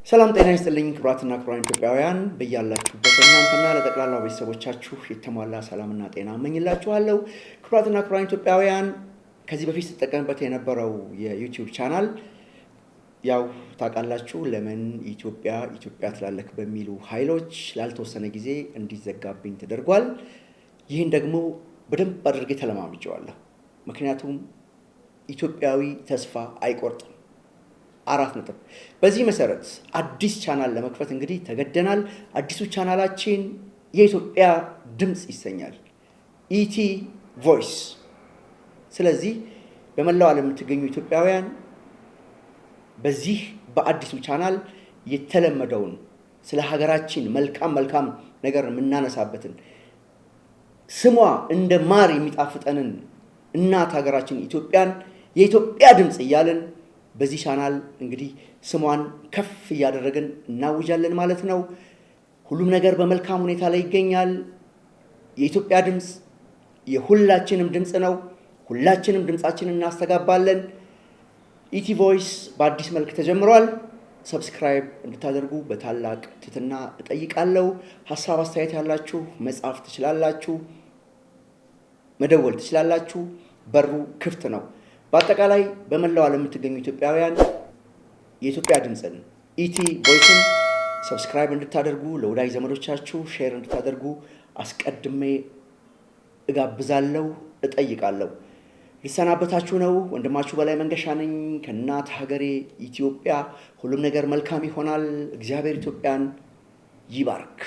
ሰላም ጤና ይስጥልኝ ክቡራትና ክቡራን ኢትዮጵያውያን በእያላችሁበት እናንተና ለጠቅላላው ቤተሰቦቻችሁ የተሟላ ሰላምና ጤና እመኝላችኋለሁ። ክቡራትና ክቡራን ኢትዮጵያውያን ከዚህ በፊት ተጠቀምበት የነበረው የዩቲዩብ ቻናል ያው ታውቃላችሁ ለምን ኢትዮጵያ ትላለክ በሚሉ ኃይሎች ላልተወሰነ ጊዜ እንዲዘጋብኝ ተደርጓል። ይህን ደግሞ በደንብ አድርጌ ተለማምጄዋለሁ። ምክንያቱም ኢትዮጵያዊ ተስፋ አይቆርጥም። 4 ነጥብ። በዚህ መሰረት አዲስ ቻናል ለመክፈት እንግዲህ ተገደናል። አዲሱ ቻናላችን የኢትዮጵያ ድምጽ ይሰኛል። ኢቲ ቮይስ። ስለዚህ በመላው ዓለም የምትገኙ ኢትዮጵያውያን በዚህ በአዲሱ ቻናል የተለመደውን ስለ ሀገራችን መልካም ነገር የምናነሳበትን ስሟ እንደ ማር የሚጣፍጠንን እናት ሀገራችን ኢትዮጵያን የኢትዮጵያ ድምጽ እያልን በዚህ ቻናል እንግዲህ ስሟን ከፍ እያደረግን እናውጃለን ማለት ነው። ሁሉም ነገር በመልካም ሁኔታ ላይ ይገኛል። የኢትዮጵያ ድምጽ የሁላችንም ድምጽ ነው። ሁላችንም ድምጻችንን እናስተጋባለን። ኢቲ ቮይስ በአዲስ መልክ ተጀምሯል። ሰብስክራይብ እንድታደርጉ በታላቅ ትህትና እጠይቃለሁ። ሐሳብ አስተያየት ያላችሁ መጻፍ ትችላላችሁ፣ መደወል ትችላላችሁ። በሩ ክፍት ነው። በአጠቃላይ በመላው ዓለም የምትገኙ ኢትዮጵያውያን የኢትዮጵያ ድምጽን ኢቲ ቮይስን ሰብስክራይብ እንድታደርጉ ለወዳጅ ዘመዶቻችሁ ሼር እንድታደርጉ አስቀድሜ እጋብዛለሁ፣ እጠይቃለሁ። ልሰናበታችሁ ነው። ወንድማችሁ በላይ መንገሻ ነኝ ከእናት ሀገሬ ኢትዮጵያ። ሁሉም ነገር መልካም ይሆናል። እግዚአብሔር ኢትዮጵያን ይባርክ።